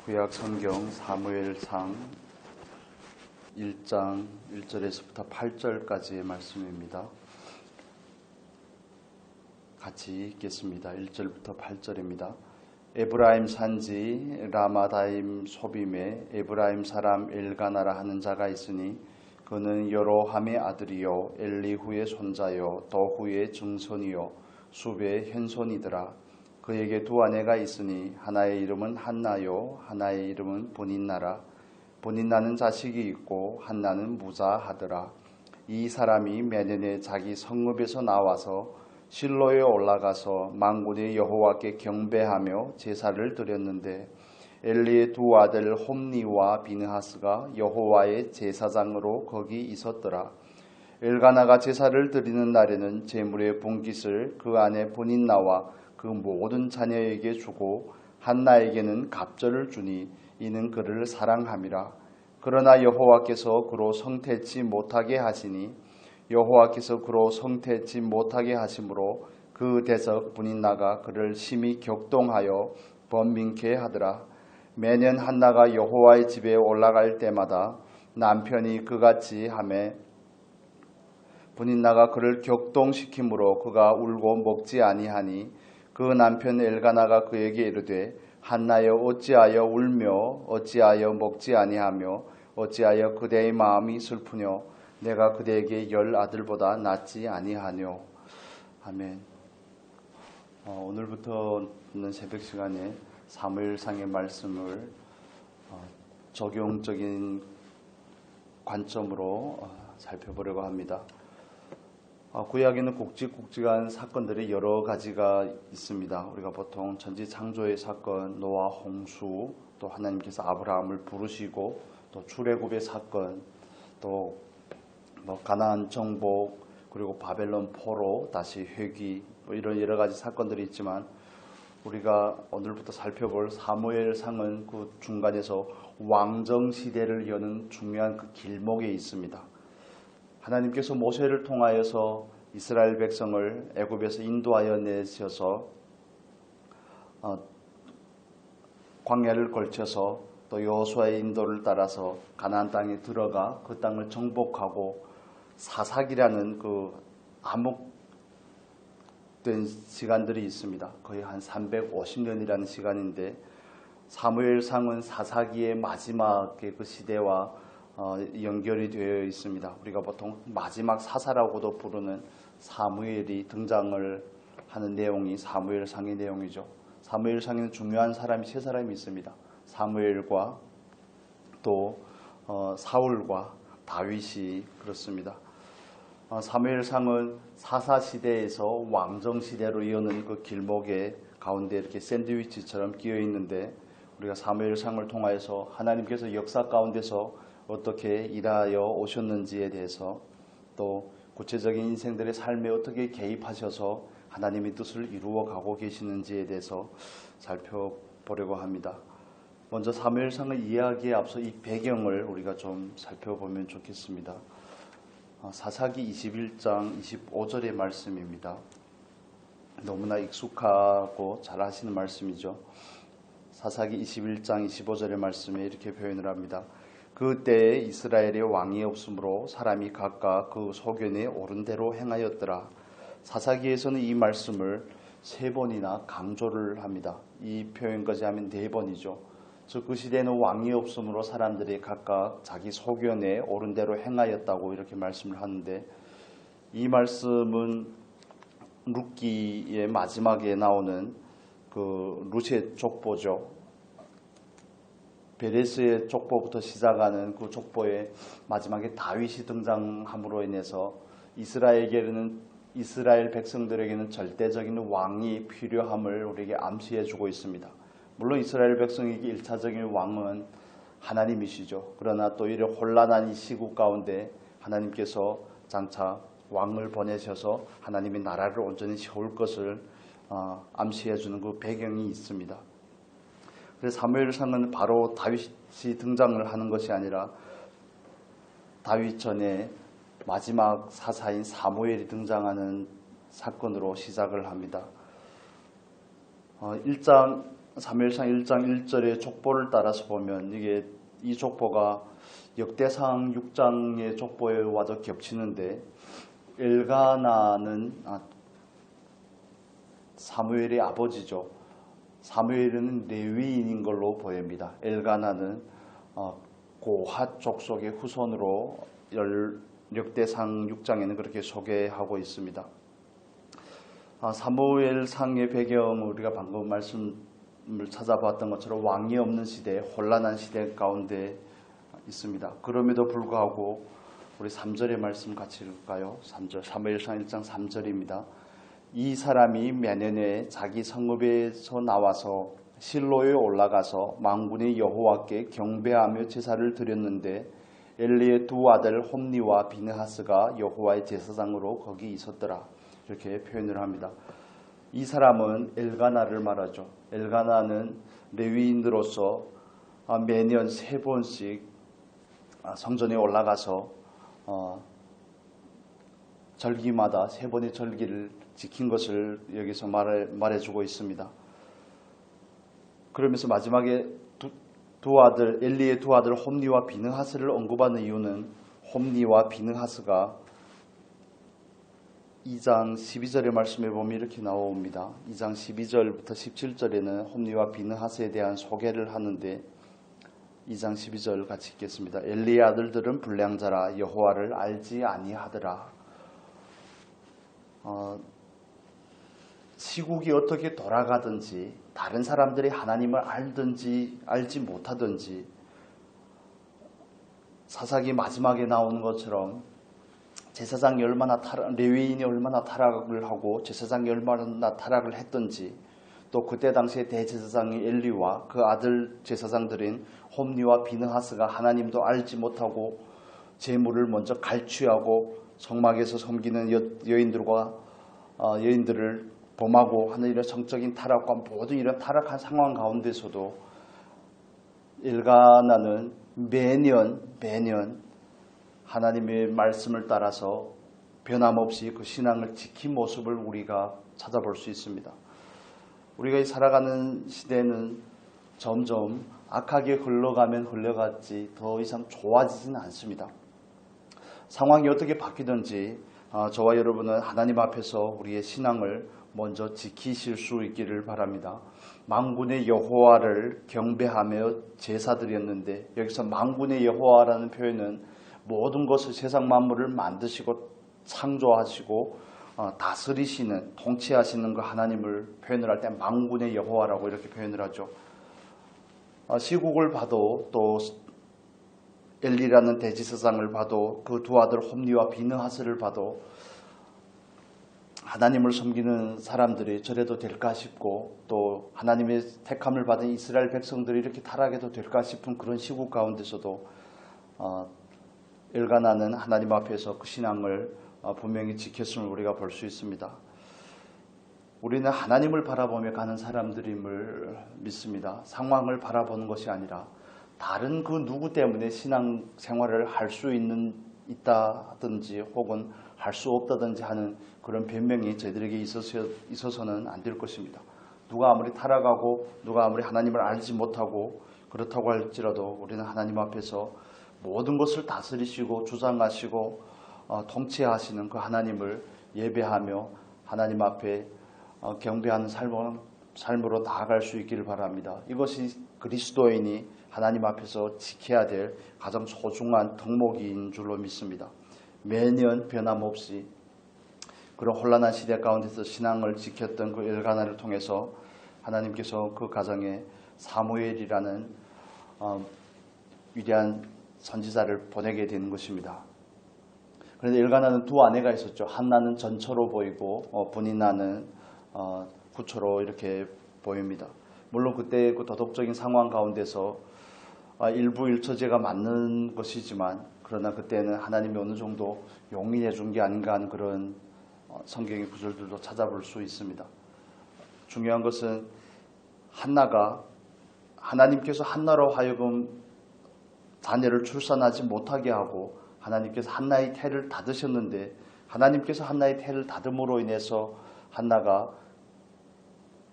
구약 성경 사무엘상 1장 1절에서부터 8절까지의 말씀입니다. 같이 읽겠습니다. 1절부터 8절입니다. 에브라임 산지 라마다임 소빔에 에브라임 사람 엘가나라 하는 자가 있으니 그는 여로함의 아들이요 엘리후의 손자요 도후의 증손이요 숲의 현손이더라. 그에게 두 아내가 있으니 하나의 이름은 한나요 하나의 이름은 보닌나라. 보닌나는 자식이 있고 한나는 무자하더라. 이 사람이 매년에 자기 성읍에서 나와서 실로에 올라가서 만군의 여호와께 경배하며 제사를 드렸는데 엘리의 두 아들 홈니와 비느하스가 여호와의 제사장으로 거기 있었더라. 엘가나가 제사를 드리는 날에는 제물의 분깃을 그 아내 보닌나와 그 모든 자녀에게 주고 한나에게는 갑절을 주니 이는 그를 사랑함이라. 그러나 여호와께서 그로 성태치 못하게 하시니 여호와께서 그로 성태치 못하게 하심으로 그 대적 분인나가 그를 심히 격동하여 번민케 하더라. 매년 한나가 여호와의 집에 올라갈 때마다 남편이 그같이 하매 분인나가 그를 격동시키므로 그가 울고 먹지 아니하니 그 남편 엘가나가 그에게 이르되 한나여 어찌하여 울며 어찌하여 먹지 아니하며 어찌하여 그대의 마음이 슬프뇨 내가 그대에게 10 아들보다 낫지 아니하뇨. 아멘. 오늘부터는 새벽 시간에 사무엘상의 말씀을 적용적인 관점으로 살펴보려고 합니다. 구약에는 굵직굵직한 사건들이 여러 가지가 있습니다. 우리가 보통 천지창조의 사건, 노아 홍수, 또 하나님께서 아브라함을 부르시고 또 출애굽의 사건, 또 가나안 정복, 그리고 바벨론 포로, 다시 회귀, 이런 여러 가지 사건들이 있지만 우리가 오늘부터 살펴볼 사무엘상은 그 중간에서 왕정 시대를 여는 중요한 그 길목에 있습니다. 하나님께서 모세를 통하여서 이스라엘 백성을 애굽에서 인도하여 내셔서 광야를 걸쳐서 또 여호수아의 인도를 따라서 가나안 땅에 들어가 그 땅을 정복하고 사사기라는 그 암흑된 시간들이 있습니다. 거의 한 350년이라는 시간인데 사무엘상은 사사기의 마지막의 그 시대와 연결이 되어 있습니다. 우리가 보통 마지막 사사라고도 부르는 사무엘이 등장을 하는 내용이 사무엘상의 내용이죠. 사무엘상에는 중요한 사람이 세 사람이 있습니다. 사무엘과 또 사울과 다윗이 그렇습니다. 사무엘상은 사사시대에서 왕정시대로 이어는 그 길목에 가운데 이렇게 샌드위치처럼 끼어 있는데 우리가 사무엘상을 통하여서 하나님께서 역사 가운데서 어떻게 일하여 오셨는지에 대해서 또 구체적인 인생들의 삶에 어떻게 개입하셔서 하나님의 뜻을 이루어 가고 계시는지에 대해서 살펴보려고 합니다. 먼저 사무엘상의 이야기에 앞서 이 배경을 우리가 좀 살펴보면 좋겠습니다. 사사기 21장 25절의 말씀입니다. 너무나 익숙하고 잘 아시는 말씀이죠. 사사기 21장 25절의 말씀에 이렇게 표현을 합니다. 그때에 이스라엘의 왕이 없으므로 사람이 각각 그 소견에 옳은 대로 행하였더라. 사사기에서는 이 말씀을 3번이나 강조를 합니다. 이 표현까지 하면 4번이죠. 즉 그 시대에는 왕이 없으므로 사람들이 각각 자기 소견에 옳은 대로 행하였다고 이렇게 말씀을 하는데 이 말씀은 룻기의 마지막에 나오는 그 룻의 족보죠. 베레스의 족보부터 시작하는 그 족보의 마지막에 다윗이 등장함으로 인해서 이스라엘 백성들에게는 절대적인 왕이 필요함을 우리에게 암시해 주고 있습니다. 물론 이스라엘 백성에게 1차적인 왕은 하나님이시죠. 그러나 또 이런 혼란한 이 시국 가운데 하나님께서 장차 왕을 보내셔서 하나님의 나라를 온전히 세울 것을 암시해 주는 그 배경이 있습니다. 그래서 사무엘상은 바로 다윗이 등장을 하는 것이 아니라 다윗 전에 마지막 사사인 사무엘이 등장하는 사건으로 시작을 합니다. 1장 사무엘상 1장 1절의 족보를 따라서 보면 이 족보가 역대상 6장의 족보와도 겹치는데 엘가나는 사무엘의 아버지죠. 사무엘은 레위인인 걸로 보입니다. 엘가나는 고핫 족속의 후손으로 역대상 6장에는 그렇게 소개하고 있습니다. 사무엘상의 배경은 우리가 방금 말씀을 찾아봤던 것처럼 왕이 없는 시대, 혼란한 시대 가운데 있습니다. 그럼에도 불구하고 우리 3절의 말씀 같이 읽을까요? 3절, 사무엘상 1장 3절입니다. 이 사람이 매년에 자기 성읍에서 나와서 실로에 올라가서 만군의 여호와께 경배하며 제사를 드렸는데 엘리의 두 아들 홈니와 비느하스가 여호와의 제사장으로 거기 있었더라. 이렇게 표현을 합니다. 이 사람은 엘가나를 말하죠. 엘가나는 레위인으로서 매년 3번씩 성전에 올라가서 절기마다 3번의 절기를 지킨 것을 여기서 말해주고 있습니다. 그러면서 마지막에 엘리의 두 아들 홈니와 비느하스를 언급하는 이유는 홈니와 비느하스가 2장 12절의 말씀에 보면 이렇게 나옵니다. 2장 12절부터 17절에는 홈니와 비느하스에 대한 소개를 하는데 2장 12절 같이 읽겠습니다. 엘리의 아들들은 불량자라 여호와를 알지 아니하더라. 시국이 어떻게 돌아가든지 다른 사람들이 하나님을 알든지 알지 못하든지 사사기 마지막에 나오는 것처럼 제사장이 레위인이 얼마나 타락을 하고 제사장이 얼마나 타락을 했든지 또 그때 당시에 대제사장이 엘리와 그 아들 제사장들인 홈니와 비느하스가 하나님도 알지 못하고 제물을 먼저 갈취하고 성막에서 섬기는 여인들을 범하고 하는 이런 성적인 타락과 모든 이런 타락한 상황 가운데서도 엘가나는 매년 하나님의 말씀을 따라서 변함없이 그 신앙을 지킨 모습을 우리가 찾아볼 수 있습니다. 우리가 살아가는 시대는 점점 악하게 흘러가면 흘러갔지 더 이상 좋아지지는 않습니다. 상황이 어떻게 바뀌든지 저와 여러분은 하나님 앞에서 우리의 신앙을 먼저 지키실 수 있기를 바랍니다. 만군의 여호와를 경배하며 제사드렸는데 여기서 만군의 여호와라는 표현은 모든 것을 세상 만물을 만드시고 창조하시고 다스리시는 통치하시는 그 하나님을 표현을 할 때 만군의 여호와라고 이렇게 표현을 하죠. 시국을 봐도 또 엘리라는 대제사장을 봐도 그 두 아들 홈니와 비느하스를 봐도 하나님을 섬기는 사람들이 저래도 될까 싶고 또 하나님의 택함을 받은 이스라엘 백성들이 이렇게 타락해도 될까 싶은 그런 시국 가운데서도 엘가나는 하나님 앞에서 그 신앙을 분명히 지켰음을 우리가 볼 수 있습니다. 우리는 하나님을 바라보며 가는 사람들임을 믿습니다. 상황을 바라보는 것이 아니라 다른 그 누구 때문에 신앙 생활을 할 수 있다든지 혹은 할 수 없다든지 하는 그런 변명이 저희들에게 있어서는 안 될 것입니다. 누가 아무리 타락하고 누가 아무리 하나님을 알지 못하고 그렇다고 할지라도 우리는 하나님 앞에서 모든 것을 다스리시고 주장하시고 통치하시는 그 하나님을 예배하며 하나님 앞에 경배하는 삶으로 나아갈 수 있기를 바랍니다. 이것이 그리스도인이 하나님 앞에서 지켜야 될 가장 소중한 덕목인 줄로 믿습니다. 매년 변함없이 그런 혼란한 시대 가운데서 신앙을 지켰던 그 엘가나를 통해서 하나님께서 그 가정에 사무엘이라는 위대한 선지자를 보내게 되는 것입니다. 그런데 엘가나는 두 아내가 있었죠. 한나는 전처로 보이고 분이나는 후처로 이렇게 보입니다. 물론 그때 그 도덕적인 상황 가운데서 일부 일처제가 맞는 것이지만 그러나 그때는 하나님이 어느 정도 용인해 준 게 아닌가 하는 그런 성경의 구절들도 찾아볼 수 있습니다. 중요한 것은 한나가 하나님께서 한나로 하여금 자녀를 출산하지 못하게 하고 하나님께서 한나의 태를 닫으셨는데 하나님께서 한나의 태를 닫음으로 인해서 한나가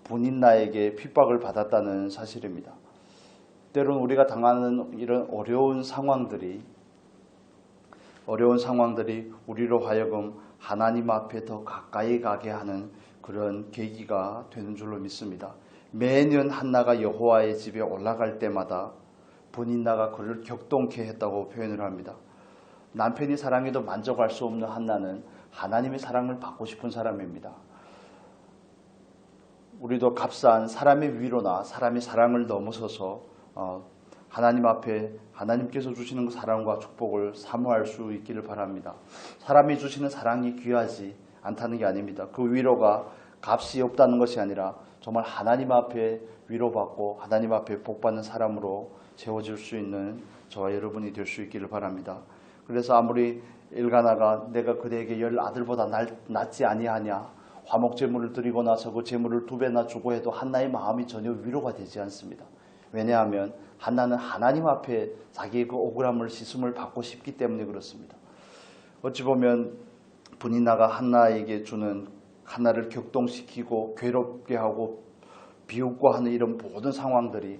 분인나에게 핍박을 받았다는 사실입니다. 때로는 우리가 당하는 이런 어려운 상황들이 우리로 하여금 하나님 앞에 더 가까이 가게 하는 그런 계기가 되는 줄로 믿습니다. 매년 한나가 여호와의 집에 올라갈 때마다 분인나가 그를 격동케 했다고 표현을 합니다. 남편이 사랑해도 만족할 수 없는 한나는 하나님의 사랑을 받고 싶은 사람입니다. 우리도 값싼 사람의 위로나 사람의 사랑을 넘어서서 하나님 앞에 하나님께서 주시는 그 사랑과 축복을 사모할 수 있기를 바랍니다. 사람이 주시는 사랑이 귀하지 않다는 게 아닙니다. 그 위로가 값이 없다는 것이 아니라 정말 하나님 앞에 위로받고 하나님 앞에 복받는 사람으로 채워질 수 있는 저와 여러분이 될 수 있기를 바랍니다. 그래서 아무리 엘가나가 내가 그대에게 10 아들보다 낫지 아니하냐, 화목제물을 드리고 나서 그 제물을 2배나 주고 해도 한나의 마음이 전혀 위로가 되지 않습니다. 왜냐하면 한나는 하나님 앞에 자기의 그 억울함을 씻음을 받고 싶기 때문에 그렇습니다. 어찌 보면 분인나가 한나에게 주는, 한나를 격동시키고 괴롭게 하고 비웃고 하는 이런 모든 상황들이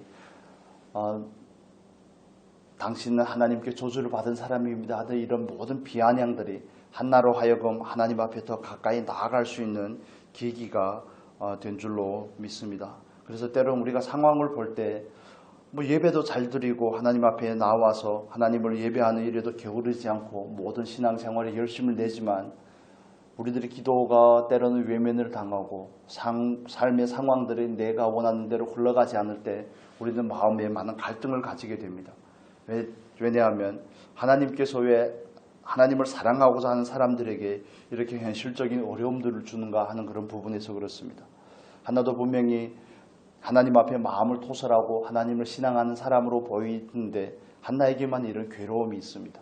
당신은 하나님께 저주를 받은 사람입니다 하는 이런 모든 비아냥들이 한나로 하여금 하나님 앞에 더 가까이 나아갈 수 있는 계기가 된 줄로 믿습니다. 그래서 때로는 우리가 상황을 볼 때 예배도 잘 드리고 하나님 앞에 나와서 하나님을 예배하는 일에도 게으르지 않고 모든 신앙생활에 열심을 내지만 우리들의 기도가 때로는 외면을 당하고 삶의 상황들이 내가 원하는 대로 흘러가지 않을 때 우리는 마음에 많은 갈등을 가지게 됩니다. 왜냐하면 하나님께서 왜 하나님을 사랑하고자 하는 사람들에게 이렇게 현실적인 어려움들을 주는가 하는 그런 부분에서 그렇습니다. 한나도 분명히 하나님 앞에 마음을 토설하고 하나님을 신앙하는 사람으로 보이는데 한나에게만 이런 괴로움이 있습니다.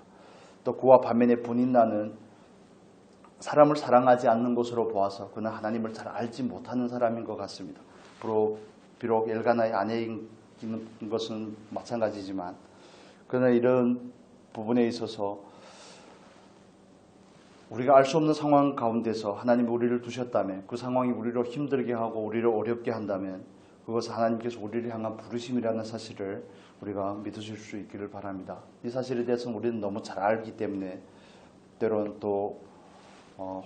또 그와 반면에 분인나는 사람을 사랑하지 않는 것으로 보아서 그는 하나님을 잘 알지 못하는 사람인 것 같습니다. 비록 엘가나의 아내인 것은 마찬가지지만 그러나 이런 부분에 있어서 우리가 알 수 없는 상황 가운데서 하나님이 우리를 두셨다면, 그 상황이 우리를 힘들게 하고 우리를 어렵게 한다면 그것은 하나님께서 우리를 향한 부르심이라는 사실을 우리가 믿으실 수 있기를 바랍니다. 이 사실에 대해서는 우리는 너무 잘 알기 때문에 때로는 또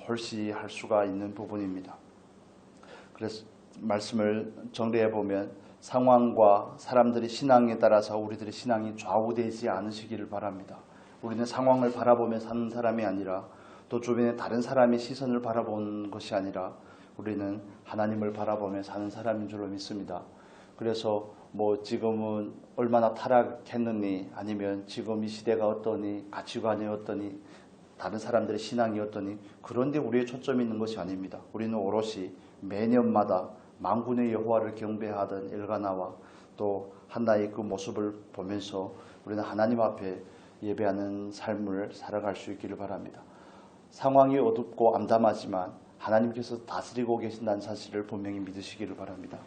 홀시할 수가 있는 부분입니다. 그래서 말씀을 정리해 보면 상황과 사람들의 신앙에 따라서 우리들의 신앙이 좌우되지 않으시기를 바랍니다. 우리는 상황을 바라보며 사는 사람이 아니라 또 주변에 다른 사람의 시선을 바라보는 것이 아니라 우리는 하나님을 바라보며 사는 사람인 줄로 믿습니다. 그래서 지금은 얼마나 타락했느니, 아니면 지금 이 시대가 어떠니, 가치관이 어떠니, 다른 사람들의 신앙이 어떠니, 그런데 우리의 초점이 있는 것이 아닙니다. 우리는 오롯이 매년마다 만군의 여호와를 경배하던 엘가나와 또 한나의 그 모습을 보면서 우리는 하나님 앞에 예배하는 삶을 살아갈 수 있기를 바랍니다. 상황이 어둡고 암담하지만 하나님께서 다스리고 계신다는 사실을 분명히 믿으시기를 바랍니다.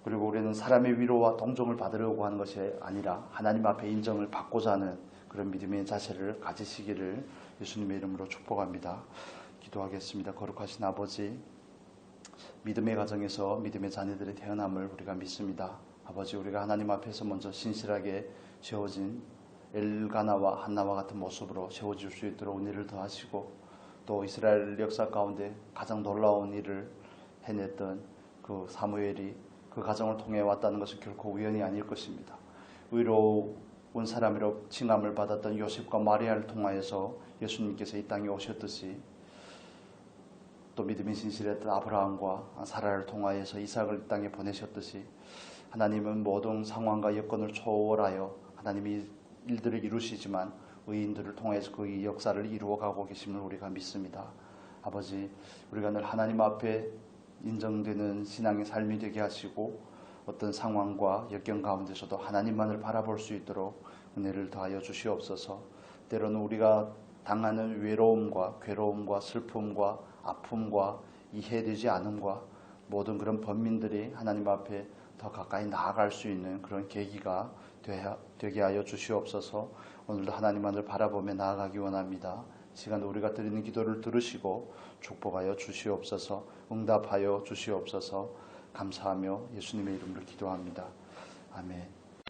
그리고 우리는 사람의 위로와 동정을 받으려고 하는 것이 아니라 하나님 앞에 인정을 받고자 하는 그런 믿음의 자세를 가지시기를 예수님의 이름으로 축복합니다. 기도하겠습니다. 거룩하신 아버지, 믿음의 가정에서 믿음의 자녀들의 태어남을 우리가 믿습니다. 아버지, 우리가 하나님 앞에서 먼저 신실하게 세워진 엘가나와 한나와 같은 모습으로 세워질 수 있도록 은혜를 더하시고, 또 이스라엘 역사 가운데 가장 놀라운 일을 해냈던 그 사무엘이 그 가정을 통해 왔다는 것은 결코 우연이 아닐 것입니다. 의로운 사람이라고 칭함을 받았던 요셉과 마리아를 통하여서 예수님께서 이 땅에 오셨듯이, 또 믿음이 신실했던 아브라함과 사라를 통하여서 이삭을 이 땅에 보내셨듯이, 하나님은 모든 상황과 여건을 초월하여 하나님이 일들을 이루시지만 의인들을 통해서 그 역사를 이루어가고 계심을 우리가 믿습니다. 아버지, 우리가 늘 하나님 앞에 인정되는 신앙의 삶이 되게 하시고 어떤 상황과 역경 가운데서도 하나님만을 바라볼 수 있도록 은혜를 더하여 주시옵소서. 때로는 우리가 당하는 외로움과 괴로움과 슬픔과 아픔과 이해되지 않음과 모든 그런 번민들이 하나님 앞에 더 가까이 나아갈 수 있는 그런 계기가 되게 하여 주시옵소서. 오늘도 하나님만을 바라보며 나아가기 원합니다. 시간 우리가 드리는 기도를 들으시고 축복하여 주시옵소서. 응답하여 주시옵소서. 감사하며 예수님의 이름으로 기도합니다. 아멘.